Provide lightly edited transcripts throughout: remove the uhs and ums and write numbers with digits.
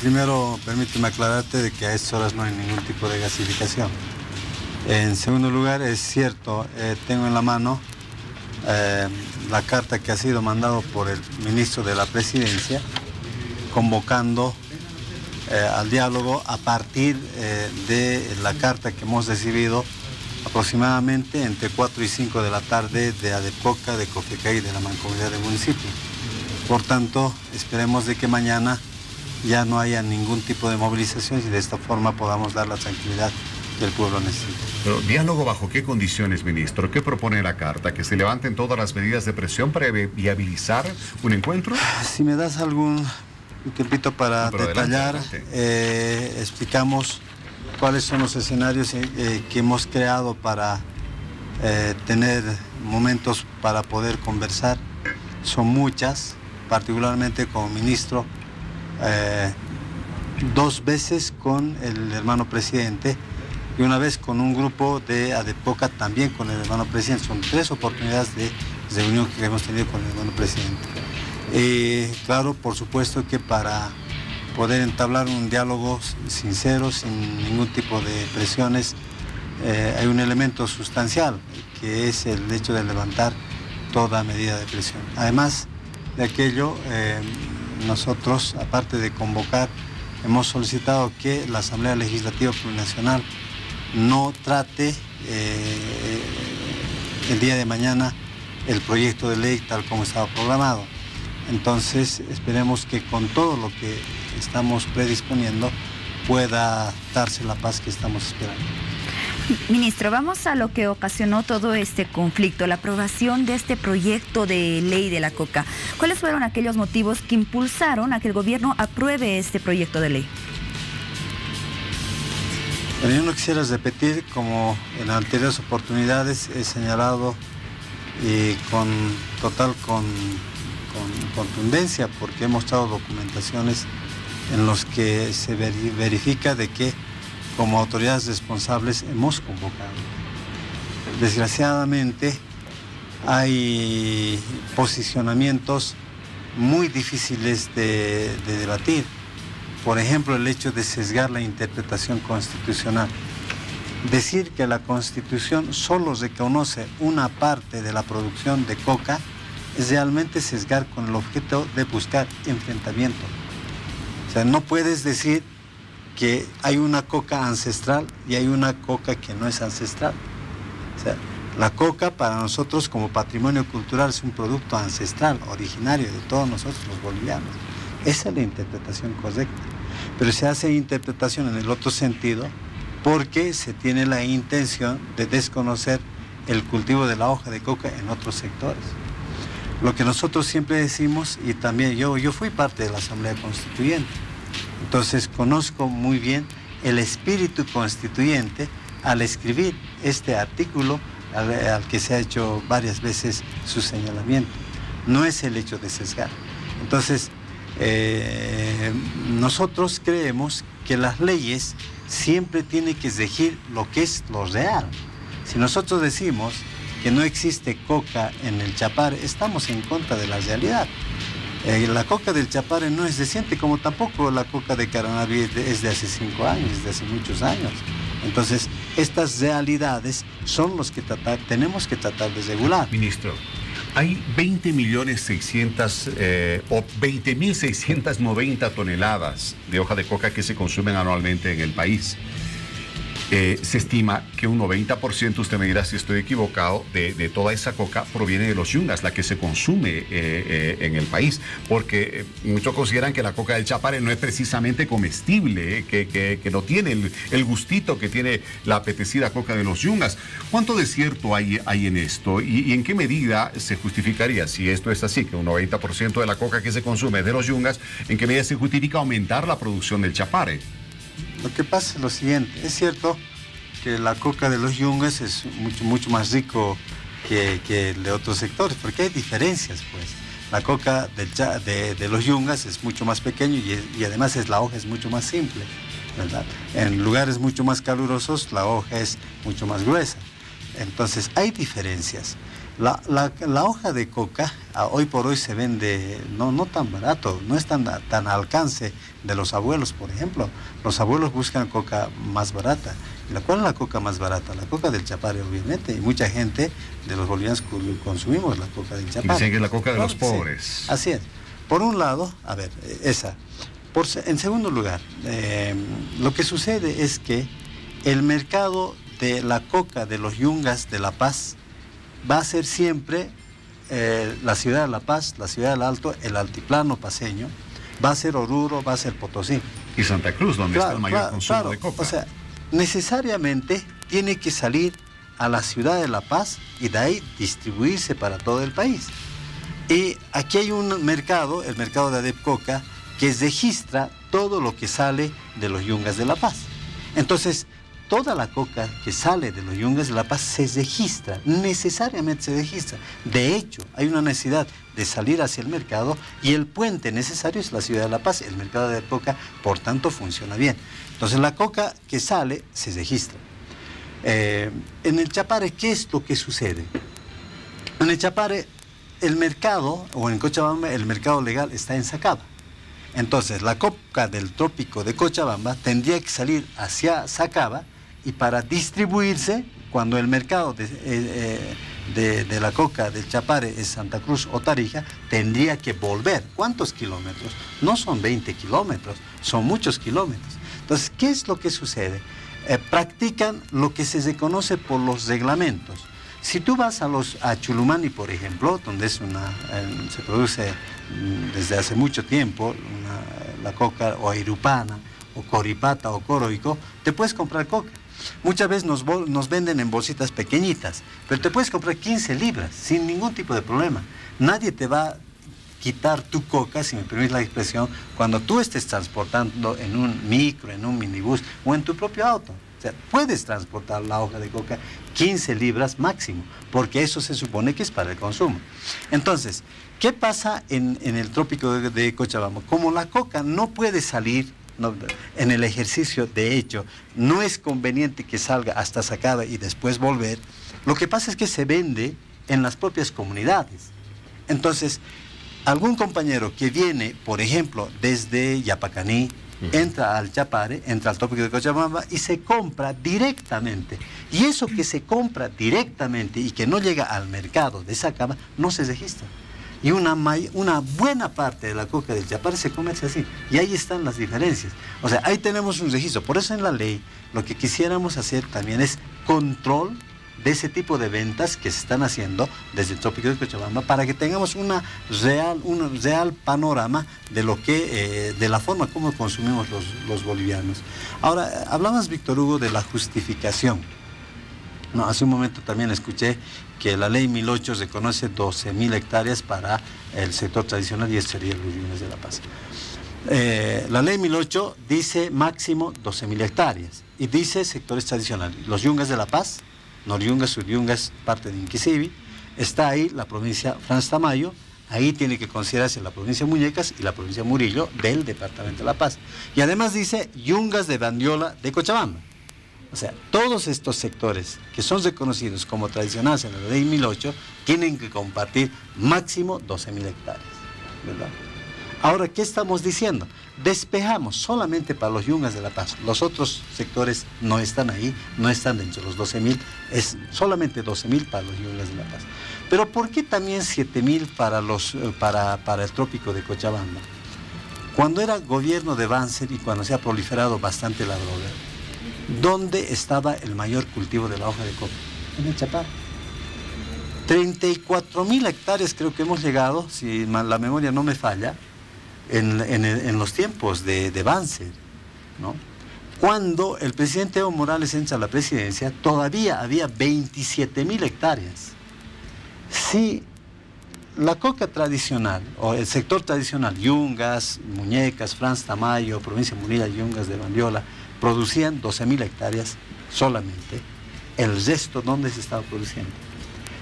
Primero, permíteme aclararte de que a estas horas no hay ningún tipo de gasificación. En segundo lugar, es cierto, tengo en la mano la carta que ha sido mandado por el ministro de la Presidencia, convocando al diálogo a partir de la carta que hemos recibido aproximadamente entre 4 y 5 de la tarde de Adepoca, de Cofecay y de la Mancomunidad del municipio. Por tanto, esperemos de que mañana ya no haya ningún tipo de movilización y de esta forma podamos dar la tranquilidad que el pueblo necesita. Pero, ¿diálogo bajo qué condiciones, ministro? ¿Qué propone la carta? ¿Que se levanten todas las medidas de presión para viabilizar un encuentro? Si me das un tiempito para detallar, explicamos cuáles son los escenarios que hemos creado para tener momentos para poder conversar. Son muchas, particularmente como ministro, 2 veces con el hermano presidente y una vez con un grupo de Adepoca también con el hermano presidente. Son 3 oportunidades de reunión que hemos tenido con el hermano presidente. Claro, por supuesto que para poder entablar un diálogo sincero, sin ningún tipo de presiones, hay un elemento sustancial, que es el hecho de levantar toda medida de presión. Además de aquello, nosotros, aparte de convocar, hemos solicitado que la Asamblea Legislativa Plurinacional no trate el día de mañana el proyecto de ley tal como estaba programado. Entonces, esperemos que con todo lo que estamos predisponiendo pueda darse la paz que estamos esperando. Ministro, vamos a lo que ocasionó todo este conflicto, la aprobación de este proyecto de ley de la coca. ¿Cuáles fueron aquellos motivos que impulsaron a que el gobierno apruebe este proyecto de ley? Bueno, yo no quisiera repetir, como en anteriores oportunidades he señalado y con contundencia, porque he mostrado documentaciones en los que se verifica de que como autoridades responsables hemos convocado. Desgraciadamente hay posicionamientos muy difíciles de debatir. Por ejemplo, el hecho de sesgar la interpretación constitucional. Decir que la Constitución solo reconoce una parte de la producción de coca es realmente sesgar con el objeto de buscar enfrentamiento. O sea, no puedes decir que hay una coca ancestral y hay una coca que no es ancestral. O sea, la coca para nosotros como patrimonio cultural es un producto ancestral, originario de todos nosotros los bolivianos. Esa es la interpretación correcta. Pero se hace interpretación en el otro sentido porque se tiene la intención de desconocer el cultivo de la hoja de coca en otros sectores. Lo que nosotros siempre decimos, y también yo fui parte de la Asamblea Constituyente, entonces conozco muy bien el espíritu constituyente al escribir este artículo al que se ha hecho varias veces su señalamiento. No es el hecho de sesgar. Entonces, nosotros creemos que las leyes siempre tienen que regir lo que es lo real. Si nosotros decimos que no existe coca en el Chapare, estamos en contra de la realidad. La coca del Chapare no es reciente, como tampoco la coca de Caranavi es de hace 5 años, es de hace muchos años. Entonces, estas realidades son los que tenemos que tratar de regular. Ministro, hay 20.690 toneladas de hoja de coca que se consumen anualmente en el país. Se estima que un 90%, usted me dirá si estoy equivocado, de toda esa coca proviene de los yungas, la que se consume en el país, porque muchos consideran que la coca del Chapare no es precisamente comestible, que no tiene el gustito que tiene la apetecida coca de los yungas. ¿Cuánto de cierto hay en esto y en qué medida se justificaría, si esto es así, que un 90% de la coca que se consume es de los yungas, en qué medida se justifica aumentar la producción del Chapare? Lo que pasa es lo siguiente, es cierto que la coca de los yungas es mucho más rico que el de otros sectores, porque hay diferencias, pues. La coca de los yungas es mucho más pequeño y además la hoja es mucho más simple, ¿verdad? En lugares mucho más calurosos la hoja es mucho más gruesa. Entonces hay diferencias. La hoja de coca hoy por hoy se vende no tan barato, no es tan al alcance de los abuelos, por ejemplo. Los abuelos buscan coca más barata. ¿Cuál es la coca más barata? La coca del Chapare, obviamente, y mucha gente de los bolivianos consumimos la coca del Chapare. Dicen que es la coca de los pobres. Sí, así es. Por un lado, a ver, esa. En segundo lugar, lo que sucede es que el mercado de la coca de los yungas de La Paz va a ser siempre la ciudad de La Paz, la ciudad del Alto, el altiplano paceño, va a ser Oruro, va a ser Potosí. Y Santa Cruz, donde está el mayor consumo de coca. O sea, necesariamente tiene que salir a la ciudad de La Paz y de ahí distribuirse para todo el país. Y aquí hay un mercado, el mercado de Adepcoca, que registra todo lo que sale de los yungas de La Paz. Entonces, toda la coca que sale de los yungas de La Paz se registra, necesariamente se registra. De hecho, hay una necesidad de salir hacia el mercado y el puente necesario es la ciudad de La Paz. El mercado de coca, por tanto, funciona bien. Entonces, la coca que sale se registra. En el Chapare, ¿qué es lo que sucede? En el Chapare, el mercado, o en Cochabamba, el mercado legal está en Sacaba. Entonces, la coca del trópico de Cochabamba tendría que salir hacia Sacaba y para distribuirse, cuando el mercado de la coca del Chapare es Santa Cruz o Tarija, tendría que volver. ¿Cuántos kilómetros? No son 20 kilómetros, son muchos kilómetros. Entonces, ¿qué es lo que sucede? Practican lo que se reconoce por los reglamentos. Si tú vas a Chulumani, por ejemplo, donde se produce desde hace mucho tiempo la coca o irupana, o coripata, o coroico, te puedes comprar coca. Muchas veces nos venden en bolsitas pequeñitas, pero te puedes comprar 15 libras sin ningún tipo de problema. Nadie te va a quitar tu coca, si me permites la expresión, cuando tú estés transportando en un micro, en un minibús o en tu propio auto. O sea, puedes transportar la hoja de coca 15 libras máximo, porque eso se supone que es para el consumo. Entonces, ¿qué pasa en el trópico de Cochabamba? Como la coca no puede salir en el ejercicio, de hecho, no es conveniente que salga hasta Sacaba y después volver, lo que pasa es que se vende en las propias comunidades. Entonces, algún compañero que viene, por ejemplo, desde Yapacaní, entra al Chapare, entra al trópico de Cochabamba y se compra directamente. Y eso que se compra directamente y que no llega al mercado de Sacaba, no se registra. Y una buena parte de la coca del Chapare se comercia así. Y ahí están las diferencias. O sea, ahí tenemos un registro. Por eso en la ley lo que quisiéramos hacer también es control de ese tipo de ventas que se están haciendo desde el trópico de Cochabamba, para que tengamos un real panorama de lo que, de la forma como consumimos los bolivianos. Ahora, hablabas, Víctor Hugo, de la justificación. No, hace un momento también escuché que la ley 1008 reconoce 12.000 hectáreas para el sector tradicional y eso sería los yungas de La Paz. La ley 1008 dice máximo 12.000 hectáreas y dice sectores tradicionales. Los yungas de La Paz, Noryungas, Suryungas, parte de Inquisivi, está ahí la provincia Franz Tamayo, ahí tiene que considerarse la provincia Muñecas y la provincia Murillo del departamento de La Paz. Y además dice yungas de Bandiola de Cochabamba. O sea, todos estos sectores que son reconocidos como tradicionales en la ley 1008 tienen que compartir máximo 12.000 hectáreas, ¿verdad? Ahora, ¿qué estamos diciendo? Despejamos solamente para los yungas de La Paz. Los otros sectores no están ahí, no están dentro de los 12.000, es solamente 12.000 para los yungas de La Paz. Pero ¿por qué también 7.000 para el trópico de Cochabamba? Cuando era gobierno de Banzer y cuando se ha proliferado bastante la droga, ¿dónde estaba el mayor cultivo de la hoja de coca? En el Chapare. 34.000 hectáreas creo que hemos llegado, si la memoria no me falla, en los tiempos de Banzer, ¿no? Cuando el presidente Evo Morales entra a la presidencia, todavía había 27.000 hectáreas. Si la coca tradicional, o el sector tradicional, Yungas, Muñecas, Franz Tamayo, provincia de Murillo, Yungas de Bandiola, producían 12.000 hectáreas solamente, el resto, ¿dónde se estaba produciendo?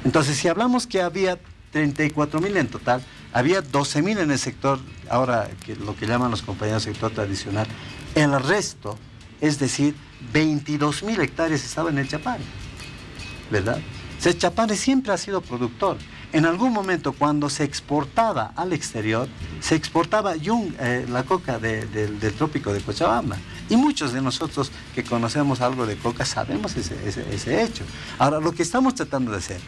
Entonces, si hablamos que había 34.000 en total, había 12.000 en el sector, ahora lo que llaman los compañeros sector tradicional, el resto, es decir, 22.000 hectáreas estaban en el Chapare, ¿verdad? O Entonces, Chapare siempre ha sido productor. En algún momento, cuando se exportaba al exterior, se exportaba la coca del trópico de Cochabamba. Y muchos de nosotros que conocemos algo de coca sabemos ese hecho. Ahora, lo que estamos tratando de hacer,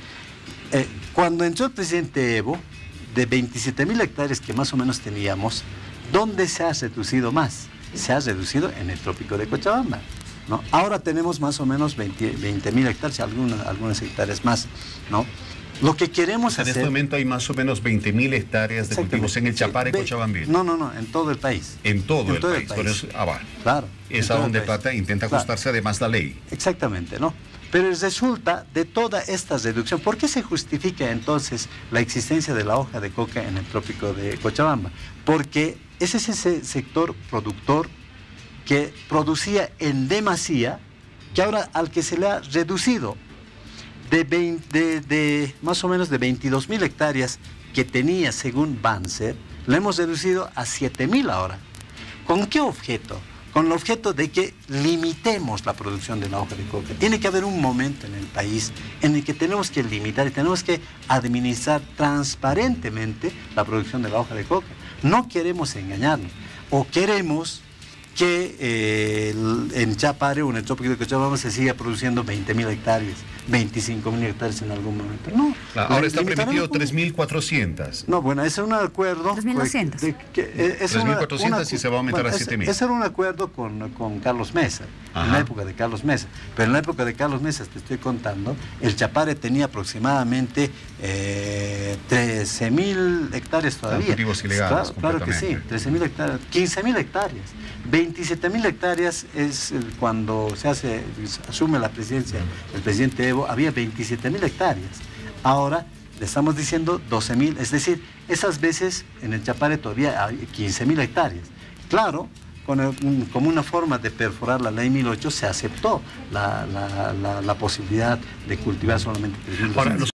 cuando entró el presidente Evo, de 27.000 hectáreas que más o menos teníamos, ¿dónde se ha reducido más? Se ha reducido en el trópico de Cochabamba, ¿no? Ahora tenemos más o menos 20.000 hectáreas, algunas hectáreas más, ¿no? Lo que queremos hacer... En este momento hay más o menos 20.000 hectáreas de cultivos en el Chapare Cochabambino. No, en todo el país. En todo el país. Por eso, va. Claro. Es a donde Plata intenta ajustarse además la ley. Exactamente, ¿no? Pero resulta de toda esta reducción, ¿por qué se justifica entonces la existencia de la hoja de coca en el trópico de Cochabamba? Porque ese es ese sector productor que producía en demasía, que ahora al que se le ha reducido de más o menos de 22.000 hectáreas que tenía según Banzer, lo hemos reducido a 7.000 ahora. ¿Con qué objeto? Con el objeto de que limitemos la producción de la hoja de coca. Tiene que haber un momento en el país en el que tenemos que limitar y tenemos que administrar transparentemente la producción de la hoja de coca. No queremos engañarnos, o queremos que en Chapare o en el trópico de Cochabamba se siga produciendo 20.000 hectáreas, 25.000 hectáreas en algún momento. No. Ahora está permitido 3.400. No, bueno, ese es un acuerdo... 3.200. 3.400 y se va a aumentar a 7.000. Ese era un acuerdo con Carlos Mesa, en la época de Carlos Mesa. Pero en la época de Carlos Mesa, te estoy contando, el Chapare tenía aproximadamente 13.000 hectáreas todavía. Cultivos ilegales. Claro que sí, 13.000 hectáreas, 15.000 hectáreas. 27.000 hectáreas es cuando asume la presidencia el presidente Evo, había 27.000 hectáreas. Ahora le estamos diciendo 12.000, es decir, esas veces en el Chapare todavía hay 15.000 hectáreas. Claro, como una forma de perforar la ley 1008 se aceptó la posibilidad de cultivar solamente 3.200.